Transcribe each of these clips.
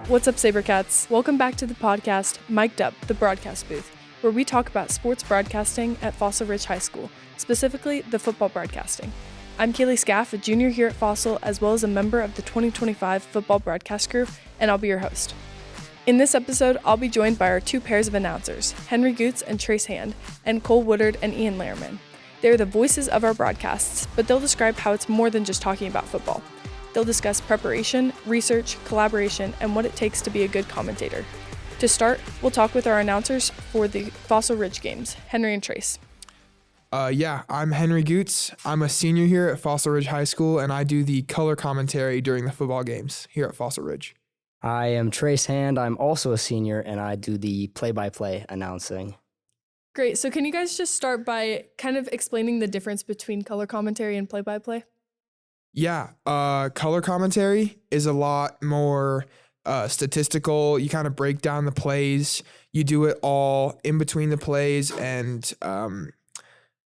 What's up, Sabercats? Welcome back to the podcast, Mic'd Up, the broadcast booth, where we talk about sports broadcasting at Fossil Ridge High School, specifically the football broadcasting. I'm Kaylee Scaff, a junior here at Fossil, as well as a member of the 2025 football broadcast crew, and I'll be your host. In this episode, I'll be joined by our two pairs of announcers, Henry Guetz and Trace Hand, and Cole Woodard and Ian Lehrman. They're the voices of our broadcasts, but they'll describe how it's more than just talking about football. They'll discuss preparation, research, collaboration, and what it takes to be a good commentator. To start, we'll talk with our announcers for the Fossil Ridge games, Henry and Trace. I'm Henry Guetz. I'm a senior here at Fossil Ridge High School, and I do the color commentary during the football games here at Fossil Ridge. I am Trace Hand. I'm also a senior, and I do the play-by-play announcing. Great. So can you guys just start by kind of explaining the difference between color commentary and play-by-play? Yeah, color commentary is a lot more statistical. You kind of break down the plays. You do it all in between the plays and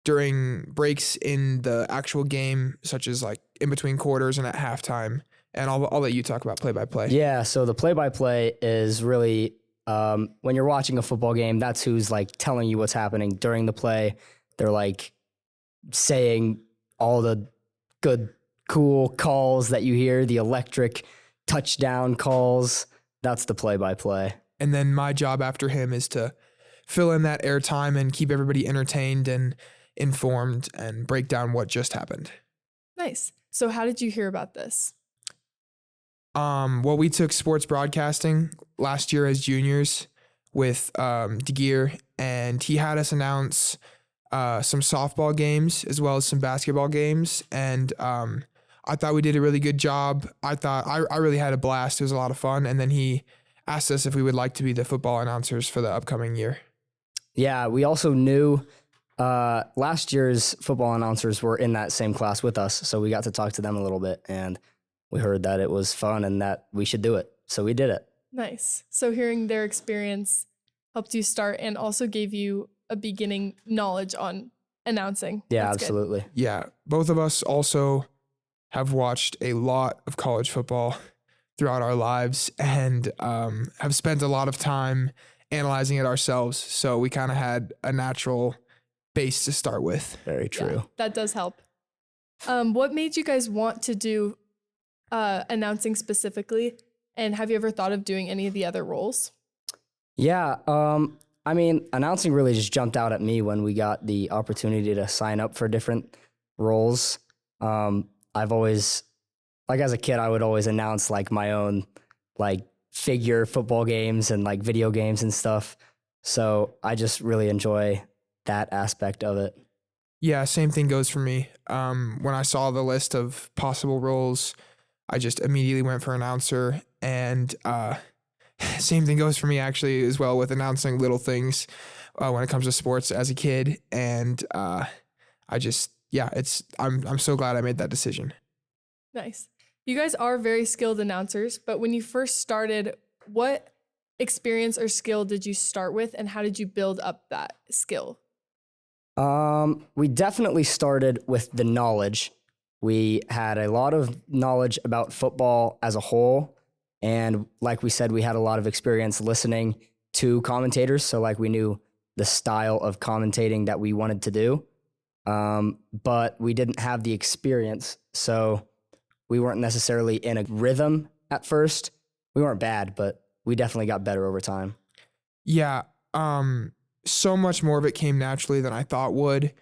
during breaks in the actual game, such as like in between quarters and at halftime. And I'll let you talk about play-by-play. Yeah, so the play-by-play is really when you're watching a football game, that's who's like telling you what's happening during the play. They're like saying all the good, cool calls that you hear, the electric touchdown calls. That's the play-by-play. And then my job after him is to fill in that airtime and keep everybody entertained and informed and break down what just happened. Nice. So how did you hear about this? Well, we took sports broadcasting last year as juniors with DeGear, and he had us announce some softball games as well as some basketball games. And I thought we did a really good job. I thought I really had a blast. It was a lot of fun. And then he asked us if we would like to be the football announcers for the upcoming year. Yeah, we also knew last year's football announcers were in that same class with us, so we got to talk to them a little bit, and we heard that it was fun and that we should do it. So we did it. Nice. So hearing their experience helped you start and also gave you a beginning knowledge on announcing. Yeah, That's absolutely. Good. Yeah, both of us also have watched a lot of college football throughout our lives and have spent a lot of time analyzing it ourselves. So we kind of had a natural base to start with. Very true. Yeah, that does help. What made you guys want to do announcing specifically? And have you ever thought of doing any of the other roles? Yeah, I mean, announcing really just jumped out at me when we got the opportunity to sign up for different roles. I've always, like as a kid, I would always announce like my own like figure football games and like video games and stuff. So I just really enjoy that aspect of it. Yeah, same thing goes for me. When I saw the list of possible roles, I just immediately went for announcer. And same thing goes for me actually as well with announcing little things when it comes to sports as a kid. And I'm so glad I made that decision. Nice. You guys are very skilled announcers, but when you first started, what experience or skill did you start with and how did you build up that skill? We definitely started with the knowledge. We had a lot of knowledge about football as a whole. And like we said, we had a lot of experience listening to commentators. So like we knew the style of commentating that we wanted to do. But we didn't have the experience. So we weren't necessarily in a rhythm at first. We weren't bad, but we definitely got better over time. Yeah. So much more of it came naturally than I thought would.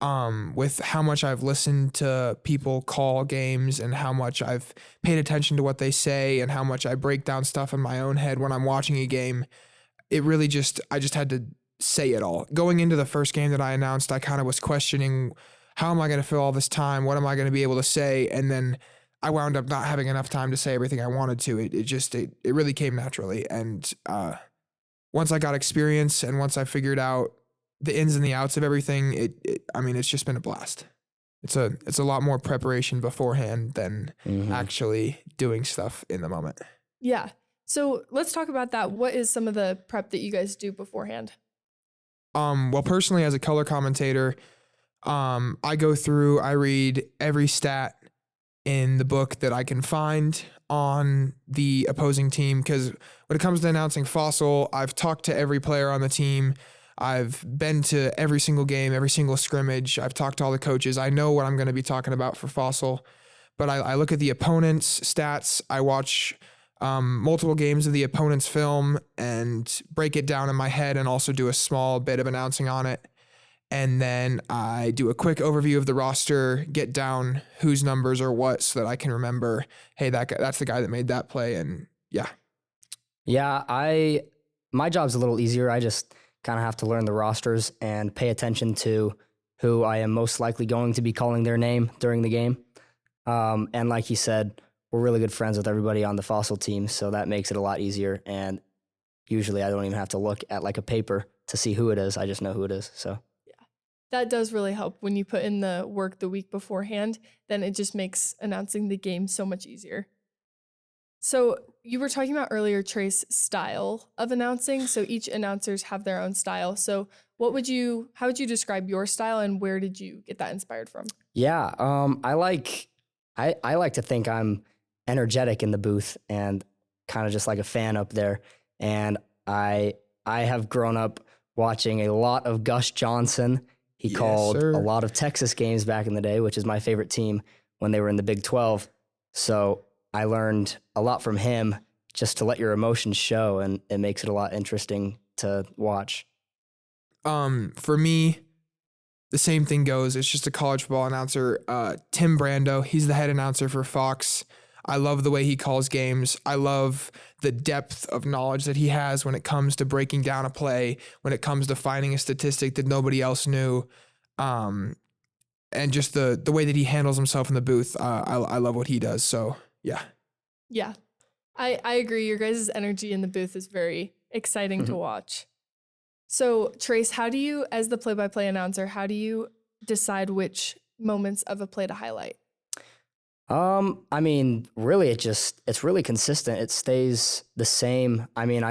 With how much I've listened to people call games and how much I've paid attention to what they say and how much I break down stuff in my own head when I'm watching a game, it really I just had to say it all. Going into the first game that I announced, I kind of was questioning, how am I going to fill all this time? What am I going to be able to say? And then I wound up not having enough time to say everything I wanted to. It really came naturally. And once I got experience and once I figured out the ins and the outs of everything, it's just been a blast. It's a lot more preparation beforehand than actually doing stuff in the moment. Yeah. So let's talk about that. What is some of the prep that you guys do beforehand? Well, personally, as a color commentator, I read every stat in the book that I can find. on the opposing team, because when it comes to announcing Fossil, I've talked to every player on the team. I've been to every single game, every single scrimmage. I've talked to all the coaches. I know what I'm going to be talking about for Fossil, but I look at the opponent's stats. I watch multiple games of the opponent's film and break it down in my head and also do a small bit of announcing on it. And then I do a quick overview of the roster, get down whose numbers are what so that I can remember, hey, that guy, that's the guy that made that play. And yeah. Yeah, my job's a little easier. I just kind of have to learn the rosters and pay attention to who I am most likely going to be calling their name during the game. And like you said, we're really good friends with everybody on the Fossil team, so that makes it a lot easier. And usually I don't even have to look at like a paper to see who it is. I just know who it is. So that does really help when you put in the work the week beforehand. Then it just makes announcing the game so much easier. So you were talking about earlier Trace's style of announcing. So each announcers have their own style. So how would you describe your style and where did you get that inspired from? yeah, I like to think I'm energetic in the booth and kind of just like a fan up there. And I have grown up watching a lot of Gus Johnson. He called a lot of Texas games back in the day, which is my favorite team when they were in the Big 12. So I learned a lot from him just to let your emotions show, and it makes it a lot interesting to watch. For me, the same thing goes. It's just a college football announcer. Tim Brando, he's the head announcer for Fox. I love the way he calls games. I love the depth of knowledge that he has when it comes to breaking down a play, when it comes to finding a statistic that nobody else knew, and just the way that he handles himself in the booth. I love what he does. So, yeah. Yeah, I agree. Your guys' energy in the booth is very exciting to watch. So, Trace, how do you, as the play-by-play announcer, how do you decide which moments of a play to highlight? I mean, really, it's really consistent. It stays the same. I mean,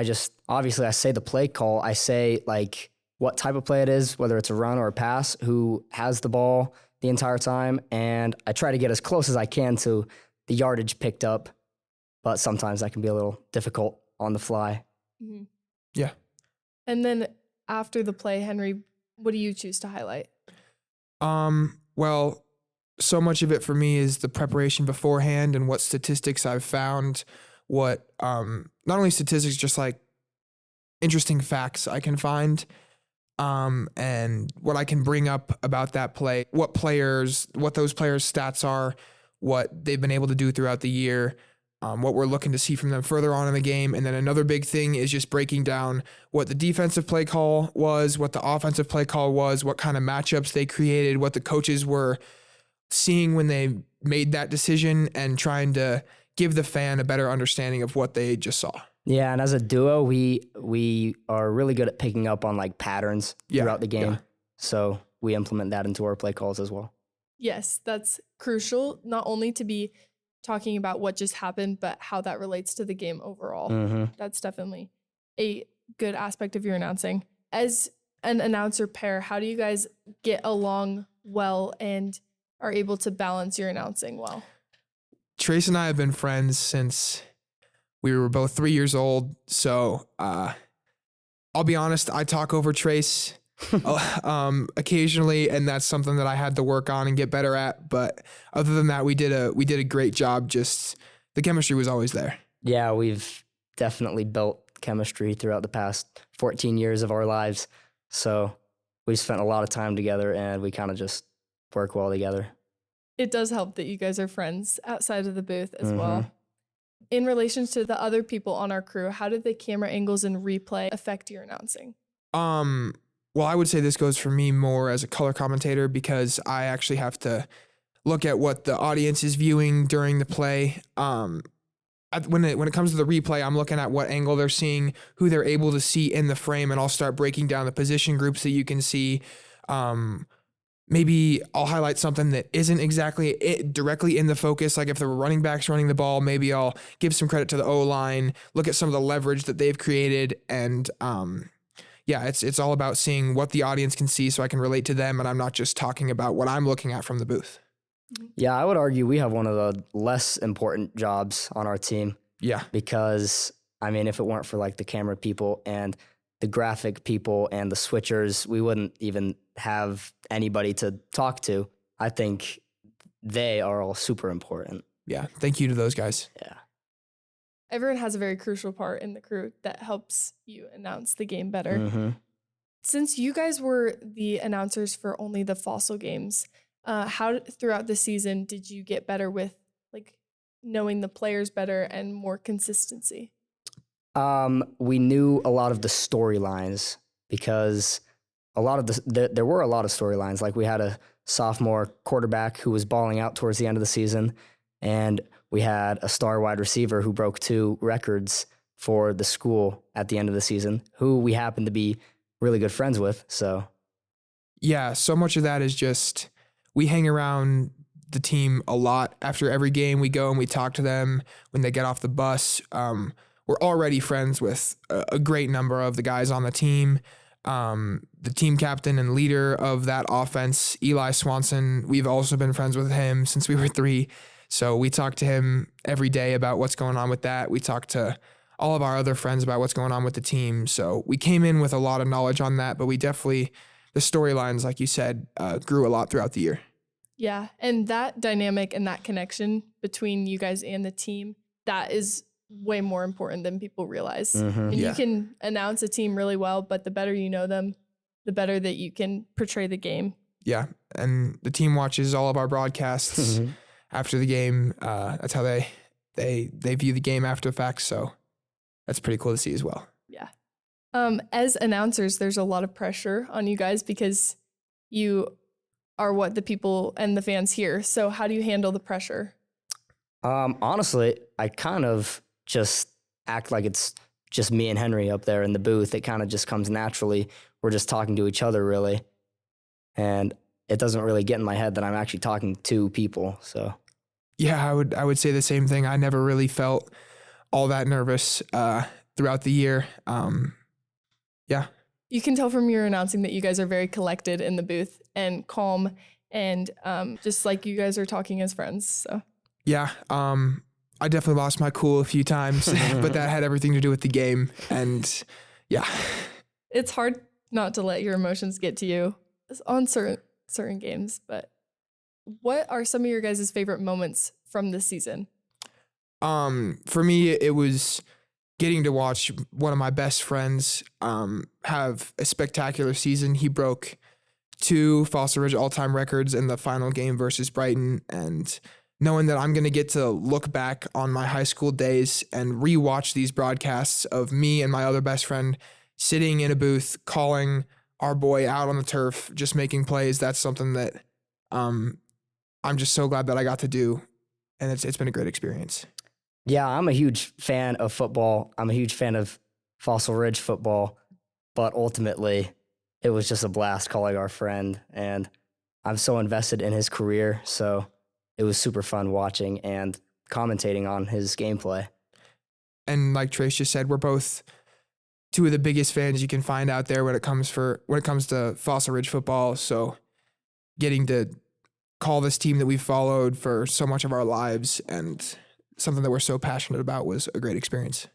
obviously I say the play call. I say like what type of play it is, whether it's a run or a pass, who has the ball the entire time. And I try to get as close as I can to the yardage picked up, but sometimes that can be a little difficult on the fly. Mm-hmm. Yeah. And then after the play, Henry, what do you choose to highlight? Well, so much of it for me is the preparation beforehand and what statistics I've found, what, not only statistics, just like interesting facts I can find, and what I can bring up about that play, what those players' stats are, what they've been able to do throughout the year, what we're looking to see from them further on in the game. And then another big thing is just breaking down what the defensive play call was, what the offensive play call was, what kind of matchups they created, what the coaches were seeing when they made that decision, and trying to give the fan a better understanding of what they just saw. Yeah, and as a duo, we are really good at picking up on like patterns throughout the game. Yeah. So we implement that into our play calls as well. Yes, that's crucial, not only to be talking about what just happened, but how that relates to the game overall. Mm-hmm. That's definitely a good aspect of your announcing. As an announcer pair, how do you guys get along well and are able to balance your announcing well? Trace and I have been friends since we were both 3 years old. So I'll be honest, I talk over Trace occasionally, and that's something that I had to work on and get better at. But other than that, we did a great job. Just the chemistry was always there. Yeah, we've definitely built chemistry throughout the past 14 years of our lives. So we spent a lot of time together, and we kind of just work well together. It does help that you guys are friends outside of the booth as well. In relation to the other people on our crew, how did the camera angles and replay affect your announcing? Well, I would say this goes for me more as a color commentator, because I actually have to look at what the audience is viewing during the play. When it comes to the replay, I'm looking at what angle they're seeing, who they're able to see in the frame, and I'll start breaking down the position groups that you can see. Maybe I'll highlight something that isn't exactly directly in the focus. Like if the running back's running the ball, maybe I'll give some credit to the O-line, look at some of the leverage that they've created. And it's all about seeing what the audience can see so I can relate to them, and I'm not just talking about what I'm looking at from the booth. Yeah, I would argue we have one of the less important jobs on our team Yeah. because, I mean, if it weren't for like the camera people and the graphic people and the switchers, we wouldn't even have anybody to talk to. I think they are all super important. Yeah. Thank you to those guys. Yeah. Everyone has a very crucial part in the crew that helps you announce the game better. Mm-hmm. Since you guys were the announcers for only the Fossil games, how throughout the season did you get better with like knowing the players better and more consistency? We knew a lot of the storylines because a lot of there were a lot of storylines. Like we had a sophomore quarterback who was balling out towards the end of the season, and we had a star wide receiver who broke 2 records for the school at the end of the season, who we happened to be really good friends with. So, Yeah. So much of that is just we hang around the team a lot. After every game, we go and we talk to them when they get off the bus. We're already friends with a great number of the guys on the team. The team captain and leader of that offense, Eli Swanson, we've also been friends with him since we were 3. So we talk to him every day about what's going on with that. We talk to all of our other friends about what's going on with the team. So we came in with a lot of knowledge on that, but we definitely, the storylines, like you said, grew a lot throughout the year. Yeah, and that dynamic and that connection between you guys and the team, that is way more important than people realize. mm-hmm. And Yeah. you can announce a team really well, but the better you know them, the better that you can portray the game. Yeah. And the team watches all of our broadcasts Mhm. after the game. That's how they view the game after the fact. So that's pretty cool to see as well. Yeah. As announcers, there's a lot of pressure on you guys because you are what the people and the fans hear. So how do you handle the pressure? Honestly, I kind of just act like it's just me and Henry up there in the booth. It kind of just comes naturally. We're just talking to each other, really. And it doesn't really get in my head that I'm actually talking to people. So, Yeah, I would say the same thing. I never really felt all that nervous throughout the year. Yeah. You can tell from your announcing that you guys are very collected in the booth and calm and just like you guys are talking as friends. So Yeah. I definitely lost my cool a few times, but that had everything to do with the game. And yeah. it's hard not to let your emotions get to you on certain games. But what are some of your guys' favorite moments from this season? For me, it was getting to watch one of my best friends have a spectacular season. He broke 2 Fossil Ridge all-time records in the final game versus Brighton, and knowing that I'm going to get to look back on my high school days and rewatch these broadcasts of me and my other best friend sitting in a booth calling our boy out on the turf, just making plays. That's something that I'm just so glad that I got to do, and it's been a great experience. yeah, I'm a huge fan of football. I'm a huge fan of Fossil Ridge football. But ultimately, it was just a blast calling our friend. And I'm so invested in his career. So it was super fun watching and commentating on his gameplay. And like Trace just said, we're both 2 of the biggest fans you can find out there when it comes to Fossil Ridge football. So getting to call this team that we've followed for so much of our lives and something that we're so passionate about was a great experience.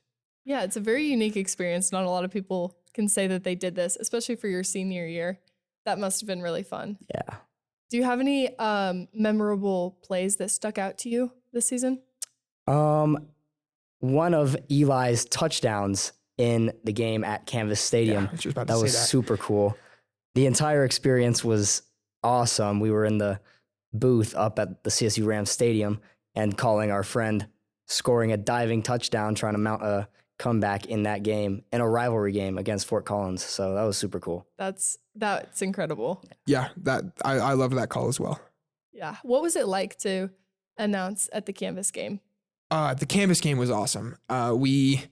Yeah, it's a very unique experience. Not a lot of people can say that they did this, especially for your senior year. That must have been really fun. Yeah. Do you have any memorable plays that stuck out to you this season? One of Eli's touchdowns in the game at Canvas Stadium. Yeah, I was just about That to was say that. super cool. The entire experience was awesome. We were in the booth up at the CSU Rams Stadium and calling our friend scoring a diving touchdown, trying to mount a comeback in that game, in a rivalry game against Fort Collins. So that was super cool. That's incredible. Yeah, that I loved that call as well. Yeah. What was it like to announce at the Canvas game? The Canvas game was awesome. We,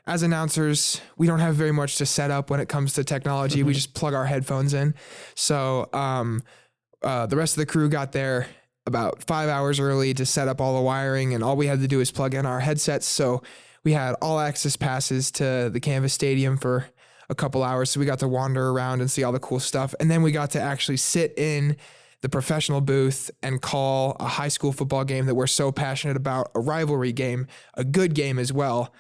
as announcers, we don't have very much to set up when it comes to technology. We just plug our headphones in. So the rest of the crew got there about 5 hours early to set up all the wiring, and all we had to do is plug in our headsets. So we had all access passes to the Canvas Stadium for a couple hours. So we got to wander around and see all the cool stuff. And then we got to actually sit in the professional booth and call a high school football game that we're so passionate about, a rivalry game, a good game as well.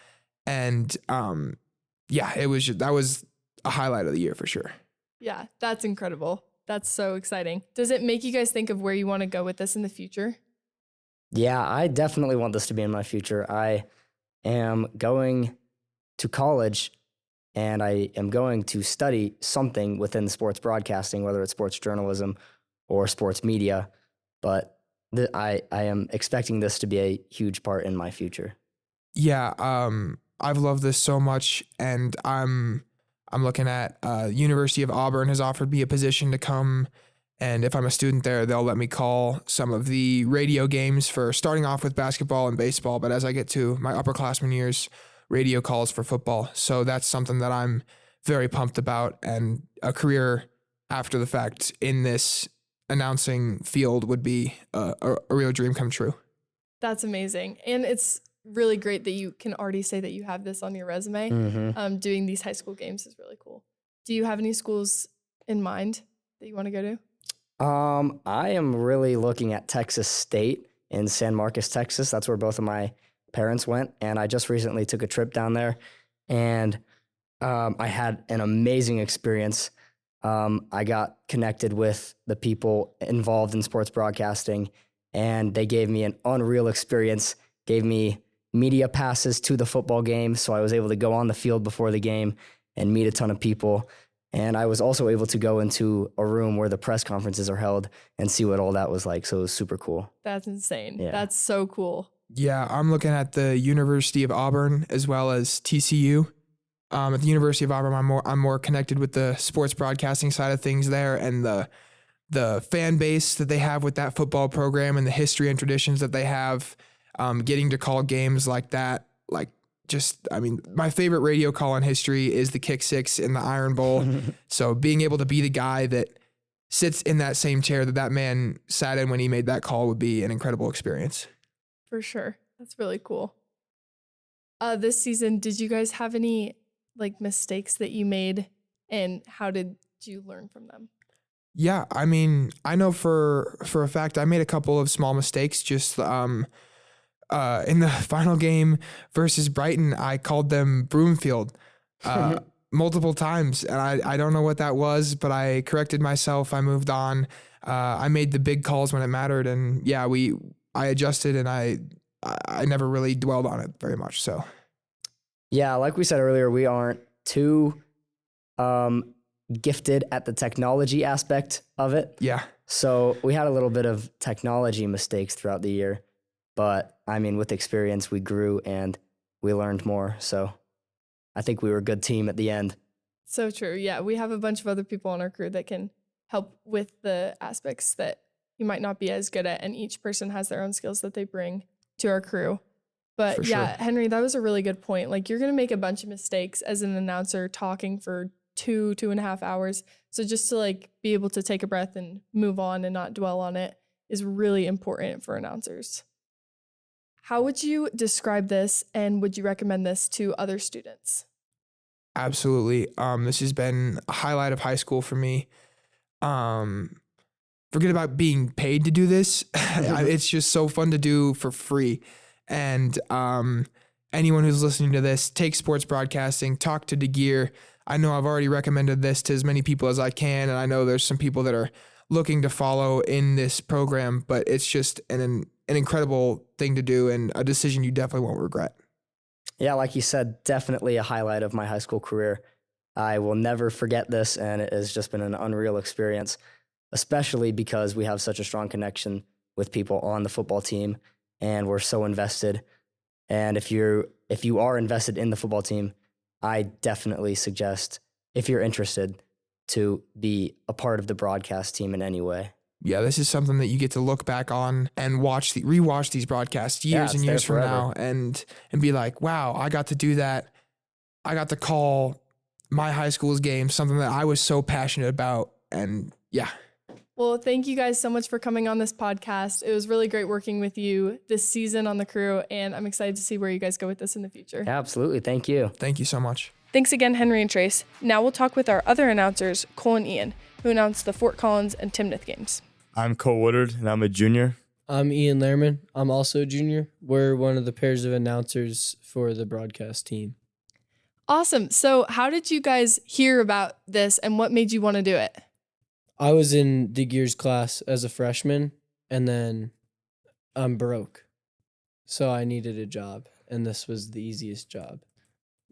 And that was a highlight of the year for sure. Yeah, that's incredible. That's so exciting. Does it make you guys think of where you want to go with this in the future? Yeah, I definitely want this to be in my future. I am going to college and I am going to study something within sports broadcasting, whether it's sports journalism or sports media. But I am expecting this to be a huge part in my future. Yeah, I've loved this so much, and I'm looking at University of Auburn has offered me a position to come, and if I'm a student there, they'll let me call some of the radio games for starting off with basketball and baseball. But as I get to my upperclassmen years, radio calls for football. So that's something that I'm very pumped about, and a career after the fact in this announcing field would be a real dream come true. That's amazing. And it's really great that you can already say that you have this on your resume. Mm-hmm. Doing these high school games is really cool. Do you have any schools in mind that you want to go to? I am really looking at Texas State in San Marcos, Texas. That's where both of my parents went, and I just recently took a trip down there, and I had an amazing experience. I got connected with the people involved in sports broadcasting, and they gave me an unreal experience, gave me media passes to the football game, so I was able to go on the field before the game and meet a ton of people. And I was also able to go into a room where the press conferences are held and see what all that was like. So it was super cool. That's insane. Yeah. That's so cool. Yeah, I'm looking at the University of Auburn as well as TCU. At the University of Auburn, I'm more connected with the sports broadcasting side of things there, and the fan base that they have with that football program and the history and traditions that they have. Getting to call games like that, my favorite radio call in history is the Kick Six in the Iron Bowl. So being able to be the guy that sits in that same chair that man sat in when he made that call would be an incredible experience. For sure. That's really cool. This season, did you guys have any mistakes that you made, and how did you learn from them? Yeah, I mean, I know for a fact I made a couple of small mistakes. Just in the final game versus Brighton, I called them Broomfield multiple times, and I don't know what that was, but I corrected myself. I moved on. I made the big calls when it mattered, and yeah, I adjusted, and I never really dwelled on it very much. So, yeah, like we said earlier, we aren't too gifted at the technology aspect of it. Yeah. So we had a little bit of technology mistakes throughout the year, but I mean, with experience, we grew and we learned more. So I think we were a good team at the end. So true. Yeah, we have a bunch of other people on our crew that can help with the aspects that you might not be as good at, and each person has their own skills that they bring to our crew. But For yeah, sure. Henry, that was a really good point. You're going to make a bunch of mistakes as an announcer talking for 2.5 hours. So just to be able to take a breath and move on and not dwell on it is really important for announcers. How would you describe this, and would you recommend this to other students? Absolutely. This has been a highlight of high school for me. Forget about being paid to do this. It's just so fun to do for free. And anyone who's listening to this, take sports broadcasting, talk to DeGear. I know I've already recommended this to as many people as I can, and I know there's some people that are looking to follow in this program, but it's just an incredible thing to do and a decision you definitely won't regret. Yeah, like you said, definitely a highlight of my high school career. I will never forget this, and it has just been an unreal experience, especially because we have such a strong connection with people on the football team, and we're so invested. And if you are invested in the football team, I definitely suggest, if you're interested, to be a part of the broadcast team in any way. Yeah, this is something that you get to look back on and rewatch these broadcasts years and years from now and be like, wow, I got to do that. I got to call my high school's game, something that I was so passionate about. And yeah. Well, thank you guys so much for coming on this podcast. It was really great working with you this season on the crew, and I'm excited to see where you guys go with this in the future. Yeah, absolutely. Thank you. Thank you so much. Thanks again, Henry and Trace. Now we'll talk with our other announcers, Cole and Ian, who announced the Fort Collins and Timnath games. I'm Cole Woodard, and I'm a junior. I'm Ian Lehrman. I'm also a junior. We're one of the pairs of announcers for the broadcast team. Awesome. So how did you guys hear about this and what made you want to do it? I was in the Gears class as a freshman, and then I'm broke. So I needed a job, and this was the easiest job.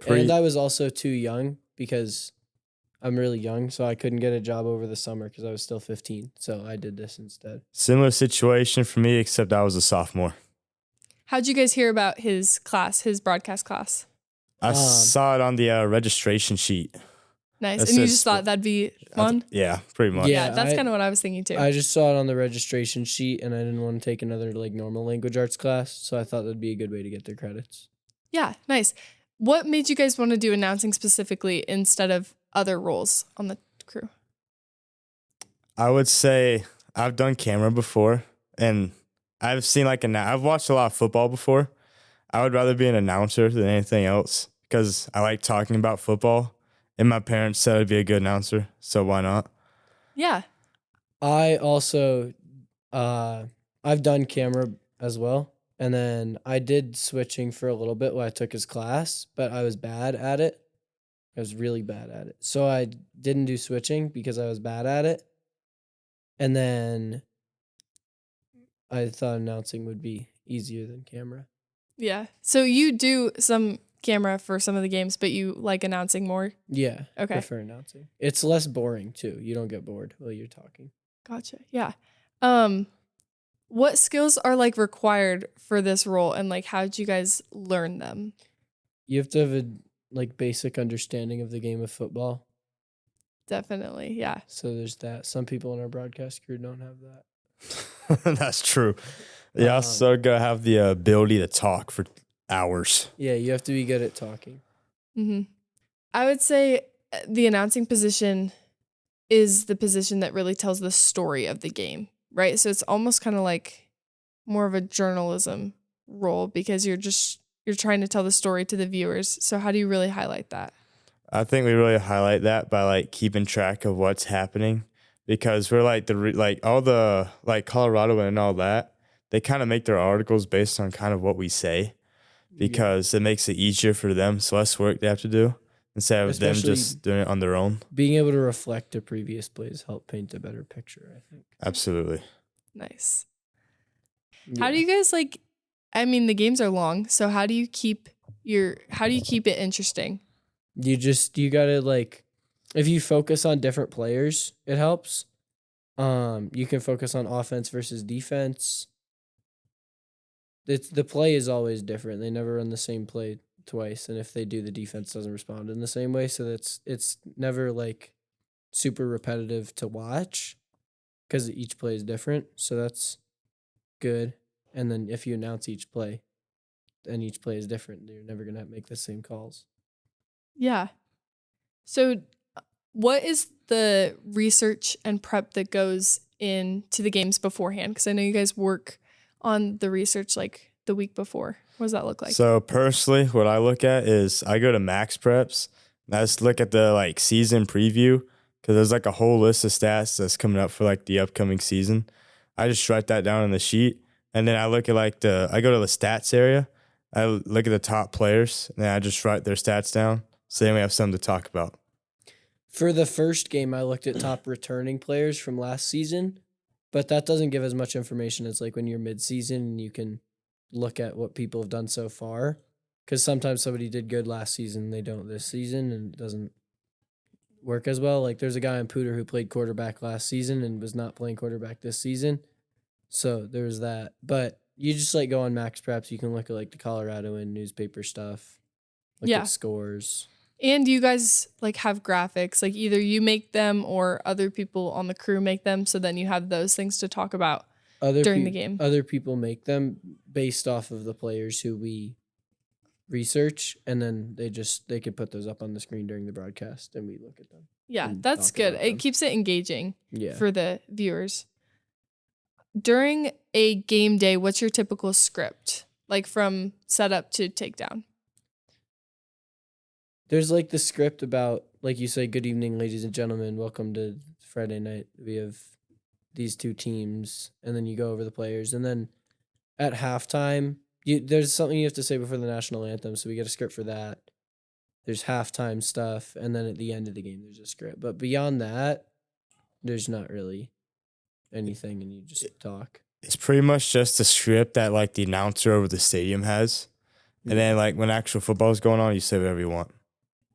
And I was also too young because I'm really young, so I couldn't get a job over the summer because I was still 15. So I did this instead. Similar situation for me, except I was a sophomore. How'd you guys hear about his class, his broadcast class? I saw it on the registration sheet. Nice. That And you says- just thought that'd be fun? Yeah, pretty much. Yeah, Yeah, that's I- kind of what I was thinking too. I just saw it on the registration sheet, and I didn't want to take another normal language arts class, so I thought that'd be a good way to get their credits. Yeah, nice. What made you guys want to do announcing specifically instead of other roles on the crew? I would say I've done camera before, and I've seen I've watched a lot of football before. I would rather be an announcer than anything else because I like talking about football, and my parents said I'd be a good announcer, so why not? Yeah. I also, I've done camera as well. And then I did switching for a little bit while I took his class, but I was bad at it. I was really bad at it. So I didn't do switching because I was bad at it. And then I thought announcing would be easier than camera. Yeah. So you do some camera for some of the games, but you like announcing more? Yeah. Okay. Prefer announcing. It's less boring too. You don't get bored while you're talking. Gotcha. Yeah. What skills are required for this role and how did you guys learn them? You have to have a basic understanding of the game of football. Definitely. Yeah. So there's that. Some people in our broadcast crew don't have that. That's true. You also gotta have the ability to talk for hours. Yeah, you have to be good at talking. Mm-hmm. I would say the announcing position is the position that really tells the story of the game, right? So it's almost kind of like more of a journalism role because you're trying to tell the story to the viewers. So how do you really highlight that? I think we really highlight that by keeping track of what's happening because we're all the Colorado and all that. They kind of make their articles based on kind of what we say because it makes it easier for them. It's less work they have to do instead of them just doing it on their own. Being able to reflect the previous plays help paint a better picture, I think. Absolutely. Nice. Yeah. How do you guys the games are long, so how do you keep it interesting? You gotta if you focus on different players, it helps. You can focus on offense versus defense. The play is always different. They never run the same play twice, and if they do, the defense doesn't respond in the same way. So it's never super repetitive to watch because each play is different. So that's good. And then if you announce each play, and each play is different, you're never gonna make the same calls. Yeah. So what is the research and prep that goes into the games beforehand? Because I know you guys work on the research the week before. What does that look like? So personally, what I look at is I go to Max Preps. And I just look at the season preview because there's a whole list of stats that's coming up for the upcoming season. I just write that down on the sheet, and then I look at I go to the stats area. I look at the top players, and then I just write their stats down. So then we have something to talk about. For the first game, I looked at top returning players from last season, but that doesn't give as much information as when you're mid-season and you can look at what people have done so far. Because sometimes somebody did good last season, they don't this season, and it doesn't work as well. There's a guy in Pooter who played quarterback last season and was not playing quarterback this season. So there's that. But you just go on Max Preps. You can look at the Colorado and newspaper stuff. Look at scores. And you guys have graphics, either you make them or other people on the crew make them. So then you have those things to talk about during the game. Other people make them based off of the players who we research, and then they could put those up on the screen during the broadcast, and we look at them. Yeah, and that's talk good. about It them. keeps it engaging Yeah. for the viewers. During a game day, what's your typical script? From setup to takedown? There's the script about you say, good evening, ladies and gentlemen, welcome to Friday night. We have these two teams, and then you go over the players, and then at halftime, there's something you have to say before the national anthem, so we get a script for that. There's halftime stuff, and then at the end of the game, there's a script. But beyond that, there's not really anything, and you just talk. It's pretty much just a script that like the announcer over the stadium has. And then like when actual football is going on, you say whatever you want.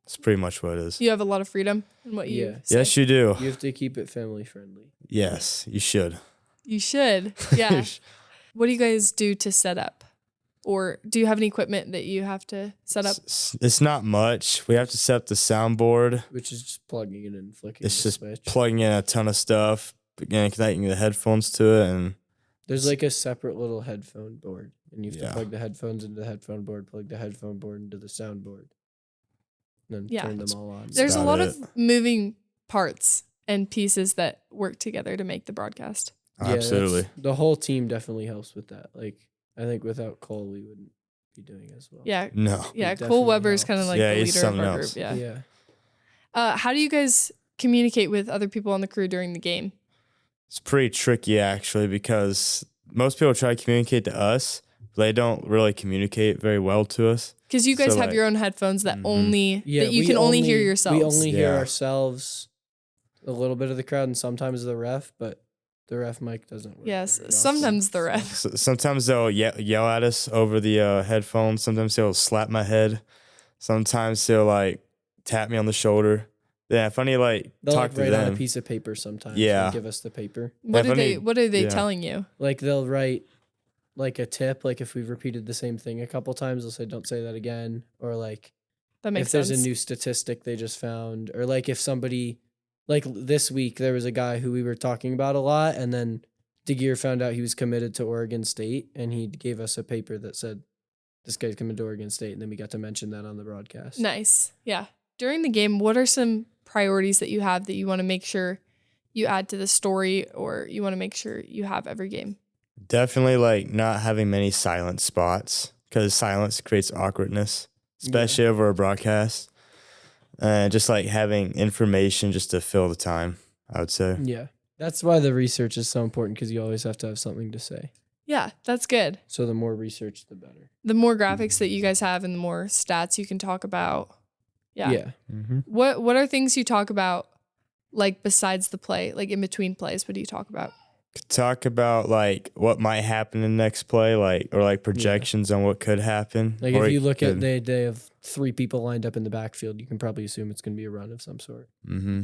That's pretty much what it is. You have a lot of freedom in what you say. Yes, you do. You have to keep it family friendly. Yes, you should. You should. Yeah. What do you guys do to set up? Or do you have any equipment that you have to set up? It's not much. We have to set up the soundboard. Which is just plugging it in and flicking It's the just switch. plugging in a ton of stuff, and connecting the headphones to it, and There's like a separate little headphone board, and you have Yeah. to plug the headphones into the headphone board, plug the headphone board into the soundboard, and then Yeah. turn them all on. There's a about lot it. of moving parts and pieces that work together to make the broadcast. Yeah, absolutely. the whole team definitely helps with that. Like, I think without Cole, we wouldn't be doing as well. Yeah. No. Yeah. It Cole definitely Weber's kind of helps. like Yeah, the he's leader of something our else. group. Yeah. Yeah. How do you guys communicate with other people on the crew during the game? It's pretty tricky actually because most people try to communicate to us, but they don't really communicate very well to us. Because you guys So, have like- your own headphones that Mhm. that you can only hear yourselves. We only hear Yeah. ourselves, a little bit of the crowd, and sometimes the ref, but the ref mic doesn't work. Yes, very sometimes often. the ref. So, sometimes they'll yell at us over the headphones. Sometimes they'll slap my head. Sometimes they'll like tap me on the shoulder. Yeah, if I need like They'll talk like to write on them. a piece of paper sometimes. Yeah. And give us the paper. What if are I they? need- What are they yeah. telling you? Like they'll write like a tip. Like if we've repeated the same thing a couple times, they'll say, "Don't say that again." Or like That makes if there's sense. a new statistic they just found, or like if somebody, like this week there was a guy who we were talking about a lot, and then DeGear found out he was committed to Oregon State, and he gave us a paper that said this guy's coming to Oregon State, and then we got to mention that on the broadcast. Nice. Yeah. During the game, what are some priorities that you have that you want to make sure you add to the story, or you want to make sure you have every game? Definitely like not having many silent spots because silence creates awkwardness, especially over a broadcast. And just like having information just to fill the time, I would say. Yeah, that's why the research is so important, because you always have to have something to say. Yeah, that's good. So the more research, the better. The more graphics that you guys have and the more stats you can talk about. Yeah. Yeah. Mm-hmm. What are things you talk about, like besides the play, like in between plays? What do you talk about? Talk about like what might happen in the next play, like or like projections on what could happen. Like or if you it look at could- they have 3 people lined up in the backfield, you can probably assume it's going to be a run of some sort. Mm-hmm.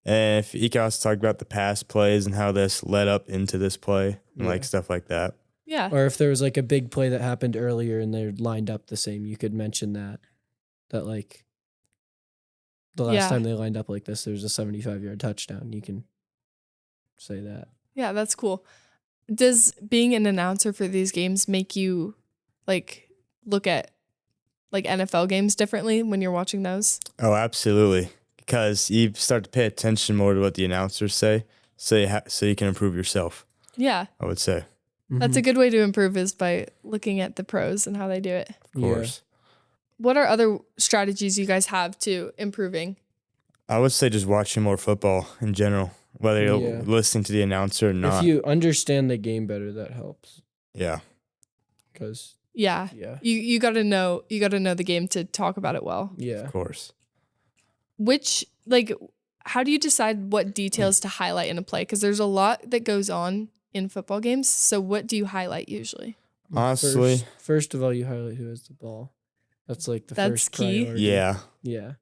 And if you can also talk about the past plays and how this led up into this play and like Yeah. stuff like that. Yeah. Or if there was like a big play that happened earlier and they're lined up the same, you could mention that like the last Yeah. time they lined up like this, there was a 75-yard touchdown. You can say that. Yeah, that's cool. Does being an announcer for these games make you like look at like NFL games differently when you're watching those? Oh, absolutely. Because you start to pay attention more to what the announcers say, so you can improve yourself. Yeah. I would say, That's a good way to improve is by looking at the pros and how they do it. of course. What are other strategies you guys have to improving? I would say just watching more football in general, whether you're Yeah. listening to the announcer or not. If you understand the game better, that helps. Yeah. Because Yeah. yeah, You got to know the game to talk about it well. yeah. Of course. How do you decide what details to highlight in a play? Because there's a lot that goes on in football games. So what do you highlight usually? Honestly, First of all, you highlight who has the ball. That's like the That's first key. priority. yeah. Yeah.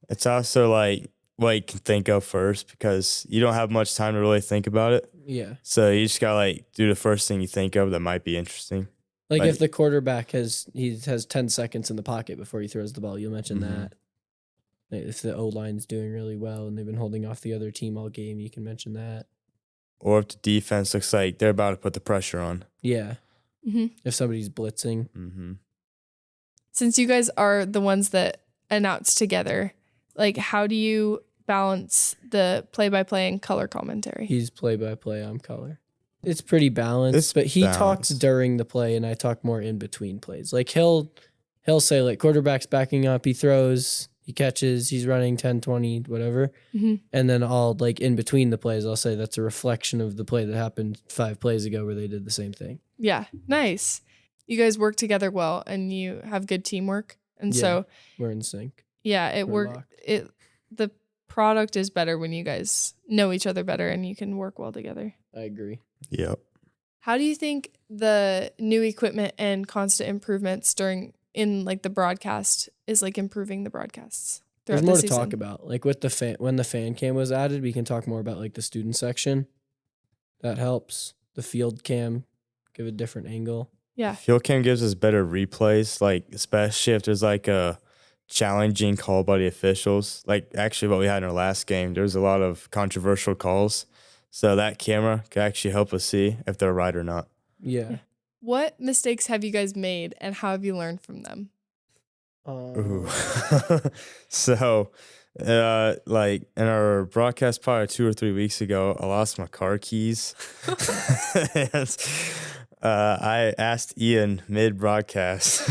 It's also like what you can think of first because you don't have much time to really think about it. Yeah. So you just gotta like do the first thing you think of that might be interesting. Like Like- if the quarterback has 10 seconds in the pocket before he throws the ball, you'll mention Mhm. that. Like if the O-line's doing really well and they've been holding off the other team all game, you can mention that. Or if the defense looks like they're about to put the pressure on. Yeah. Mm-hmm. If somebody's blitzing. Mm-hmm. Since you guys are the ones that announce together, like how do you balance the play-by-play and color commentary? He's play-by-play, I'm color. It's pretty balanced, It's but he talks balanced. during the play and I talk more in between plays. Like he'll say like quarterback's backing up, he throws, he catches, he's running 10, 20, whatever. Mm-hmm. And then I'll, like, in between the plays, I'll say that's a reflection of the play that happened 5 plays ago where they did the same thing. Yeah, nice. You guys work together well, and you have good teamwork. And Yeah. so, We're in sync. yeah, it We're worked. locked. The product is better when you guys know each other better and you can work well together. I agree. Yep. How do you think the new equipment and constant improvements in like the broadcast is like improving the broadcasts throughout There's more the to season? talk about. Like with the fan, when the fan cam was added, we can talk more about like the student section. That helps. The field cam, give a different angle. Yeah. Field cam gives us better replays, like especially if there's like a challenging call by the officials. Like actually what we had in our last game, there was a lot of controversial calls. So that camera could actually help us see if they're right or not. Yeah. What mistakes have you guys made and how have you learned from them? Ooh. So, like in our broadcast probably 2 or 3 weeks ago, I lost my car keys. And, I asked Ian mid-broadcast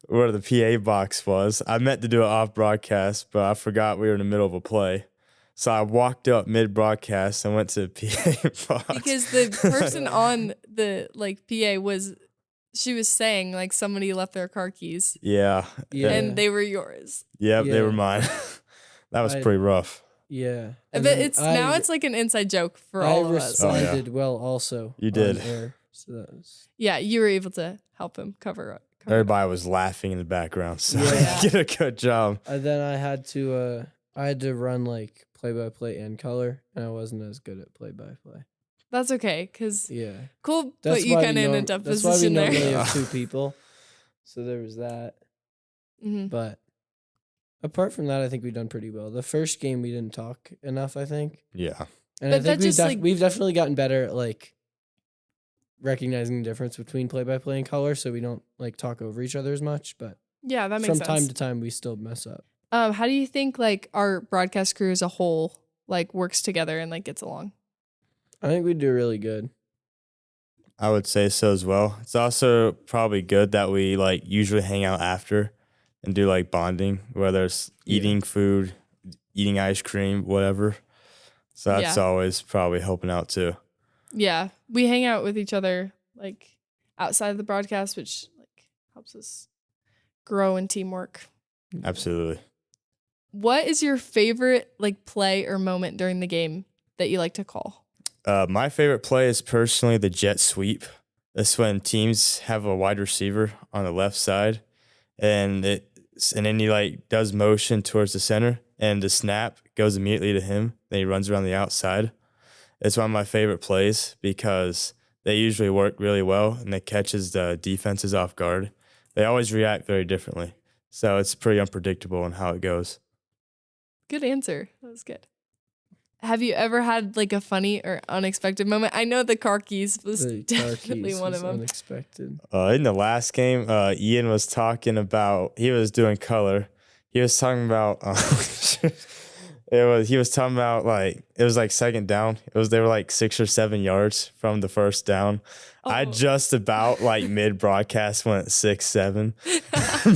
where the PA box was. I meant to do it off broadcast, but I forgot we were in the middle of a play. So I walked up mid-broadcast and went to the PA box. Because the person on the like PA she was saying like somebody left their car keys Yeah. Yeah. and they were yours. Yep, they Yeah. were mine. That was I- pretty rough. Yeah. But then it's now it's like an inside joke for I all of us. Oh, yeah. responded well also. You on did. air. So that was Yeah, you were able to help him cover up. Everybody was laughing in the background, so Yeah. you did a good job. then I had to run like play-by-play and color, and I wasn't as good at play-by-play. That's okay, because Yeah. Cole That's put you why kind of in a tough That's why we position normally there. have 2 people. So there was that. Mhm. But apart from that, I think we've done pretty well. The first game we didn't talk enough, I think. Yeah. And But I that think just, like- we've definitely gotten better at like recognizing the difference between play-by-play and color, so we don't like talk over each other as much. But Yeah, that makes from sense. time to time, we still mess up. How do you think like our broadcast crew as a whole like works together and like gets along? I think we do really good. I would say so as well. It's also probably good that we like usually hang out after and do like bonding, whether it's eating food, eating ice cream, whatever. So that's Yeah. always probably helping out too. Yeah, we hang out with each other like outside of the broadcast, which like helps us grow in teamwork. Absolutely. What is your favorite like play or moment during the game that you like to call? My favorite play is personally the jet sweep. That's when teams have a wide receiver on the left side, and then he like does motion towards the center, and the snap goes immediately to him. Then he runs around the outside. It's one of my favorite plays because they usually work really well, and it catches the defenses off guard. They always react very differently, so it's pretty unpredictable in how it goes. Good answer. That was good. Have you ever had like a funny or unexpected moment? I know the car keys was The car definitely keys one was of them. unexpected. In the last game, Ian was talking about, he was doing color. He was talking about, he was talking about like, it was like second down. They were like 6 or 7 yards from the first down. I Oh. just about like mid broadcast went 6-7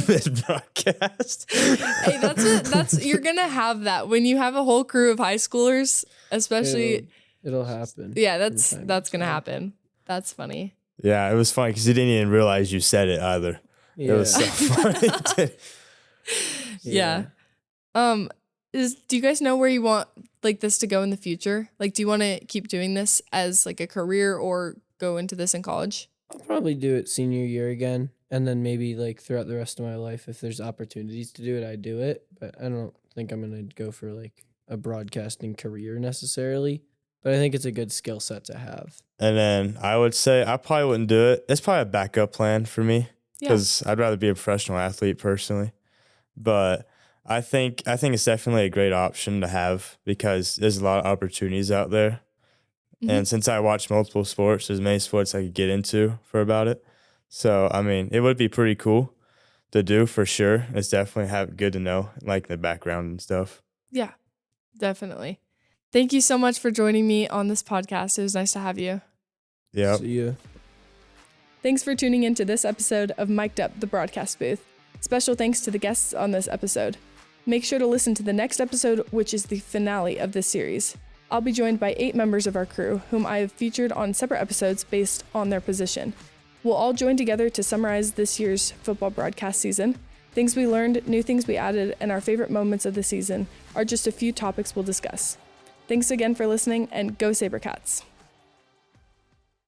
mid broadcast. Hey, that's you're gonna have that when you have a whole crew of high schoolers, especially. It'll happen. Yeah, from time that's to gonna time. happen. That's funny. Yeah, it was funny because you didn't even realize you said it either. Yeah. It was so funny. Yeah. Do you guys know where you want like this to go in the future? Like, do you want to keep doing this as like a career or go into this in college? I'll probably do it senior year again, and then maybe like throughout the rest of my life, if there's opportunities to do it, I do it. But I don't think I'm gonna go for like a broadcasting career necessarily. But I think it's a good skill set to have. And then I would say I probably wouldn't do it. It's probably a backup plan for me Yeah. because I'd rather be a professional athlete personally. But I think it's definitely a great option to have because there's a lot of opportunities out there. Mhm. And since I watch multiple sports, there's many sports I could get into for about it. So, I mean, it would be pretty cool to do for sure. It's definitely good to know, like the background and stuff. Yeah, definitely. Thank you so much for joining me on this podcast. It was nice to have you. Yeah. So yeah. Thanks for tuning into this episode of Mic'd Up, the broadcast booth. Special thanks to the guests on this episode. Make sure to listen to the next episode, which is the finale of this series. I'll be joined by 8 members of our crew, whom I have featured on separate episodes based on their position. We'll all join together to summarize this year's football broadcast season. Things we learned, new things we added, and our favorite moments of the season are just a few topics we'll discuss. Thanks again for listening, and go SaberCats!